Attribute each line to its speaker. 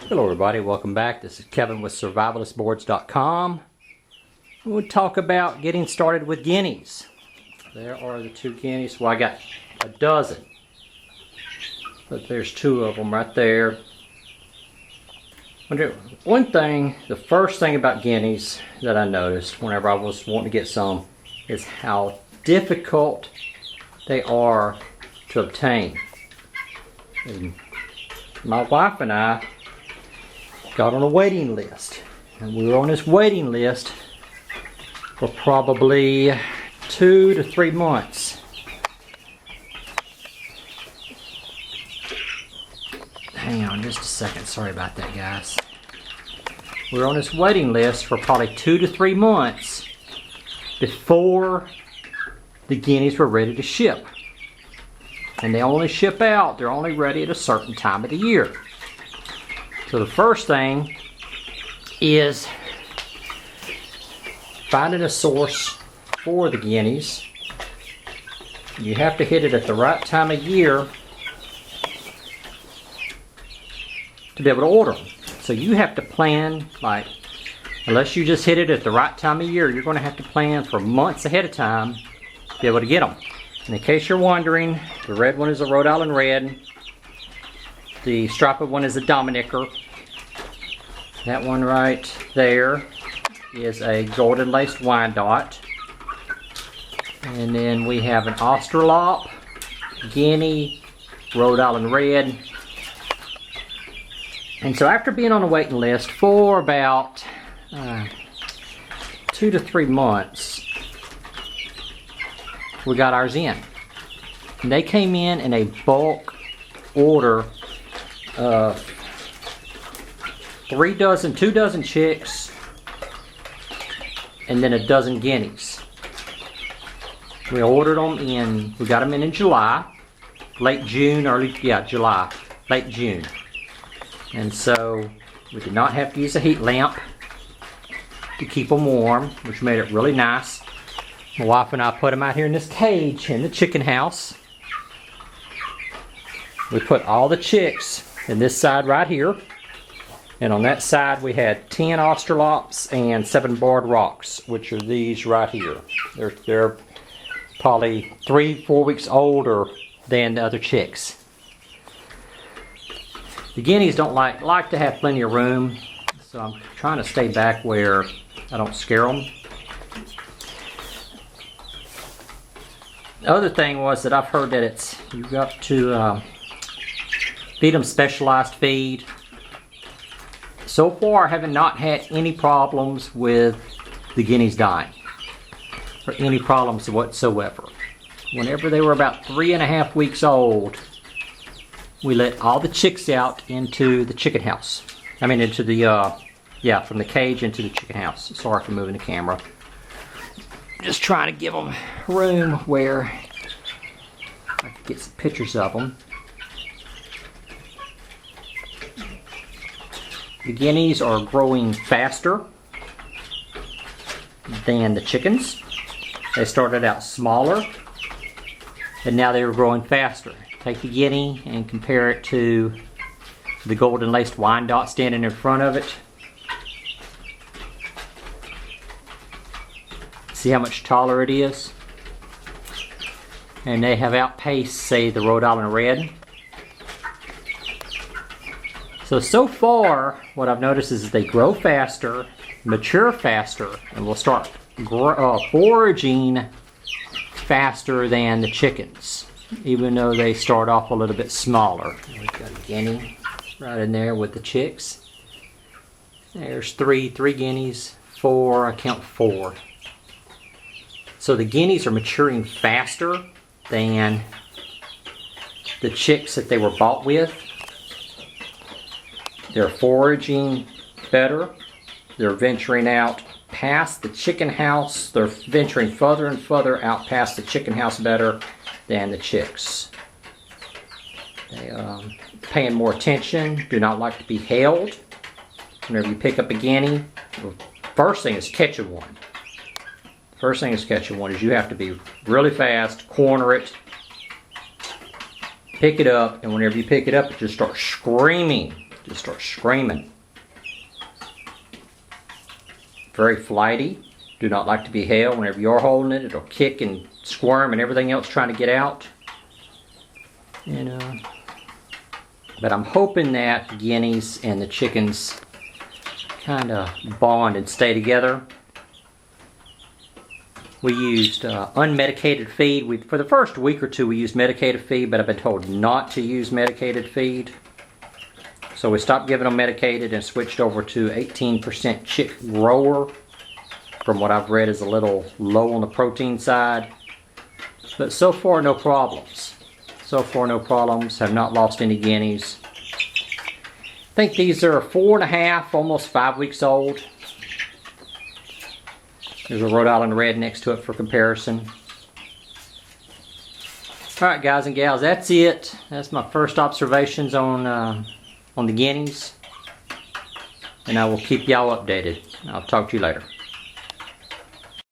Speaker 1: Hello everybody, welcome back. This is Kevin with survivalistboards.com. We'll talk about getting started with guineas. There are the two guineas. Well, I got a dozen, but there's two of them right there. One thing, the first thing about guineas that I noticed whenever I was wanting to get some is how difficult they are to obtain. And my wife and I got on a waiting list, and we were on this waiting list for probably 2 to 3 months. Hang on just a second, sorry about that guys. We were on this waiting list for probably 2 to 3 months before the guineas were ready to ship. And they only ship out, they're only ready at a certain time of the year. So the first thing is finding a source for the guineas. You have to hit it at the right time of year to be able to order them. So you have to plan, like, unless you just hit it at the right time of year, you're going to have to plan for months ahead of time to be able to get them. And in case you're wondering, the red one is a Rhode Island Red. The striped one is a Dominicker. That one right there is a golden laced Wyandotte. And then we have an Australorp, Guinea, Rhode Island Red. And so after being on a waiting list for about 2 to 3 months, we got ours in. And they came in a bulk order of 2 dozen chicks, and then a dozen guineas. We ordered them we got them in July, late June, July, late June. And so we did not have to use a heat lamp to keep them warm, which made it really nice. My wife and I put them out here in this cage in the chicken house. We put all the chicks in this side right here. And on that side we had 10 Australorps and 7 barred rocks, which are these right here. They're probably 3-4 weeks older than the other chicks. The guineas don't like to have plenty of room, so I'm trying to stay back where I don't scare them. The other thing was that I've heard that you've got to feed them specialized feed. So far I have not had any problems with the guineas dying, or any problems whatsoever. Whenever they were about 3.5 weeks old, we let all the chicks out into the chicken house. I mean into the, from the cage into the chicken house. Sorry for moving the camera. Just trying to give them room where I can get some pictures of them. The guineas are growing faster than the chickens. They started out smaller, and now they're growing faster. Take the guinea and compare it to the golden laced Wyandotte standing in front of it. See how much taller it is? And they have outpaced, say, the Rhode Island Red. So far, what I've noticed is that they grow faster, mature faster, and will start foraging faster than the chickens, even though they start off a little bit smaller. We've got a guinea right in there with the chicks. There's three guineas, 4, I count 4. So the guineas are maturing faster than the chicks that they were bought with. They're foraging better. They're venturing out past the chicken house. They're venturing further and further out past the chicken house better than the chicks. They paying more attention, do not like to be held. Whenever you pick up a guinea, the first thing is catching one. First thing is catching one is you have to be really fast, corner it, pick it up, and whenever you pick it up, it just starts screaming just start screaming. Very flighty. Do not like to be held. Whenever you're holding it, it'll kick and squirm and everything else trying to get out. And but I'm hoping that the guineas and the chickens kind of bond and stay together. We used unmedicated feed. For the first week or two we used medicated feed, but I've been told not to use medicated feed. So we stopped giving them medicated and switched over to 18% chick grower. From what I've read is a little low on the protein side. But so far no problems. So far no problems. Have not lost any guineas. I think these are 4.5, almost 5 weeks old. There's a Rhode Island Red next to it for comparison. Alright guys and gals, that's it. That's my first observations on the guineas. And I will keep y'all updated. I'll talk to you later.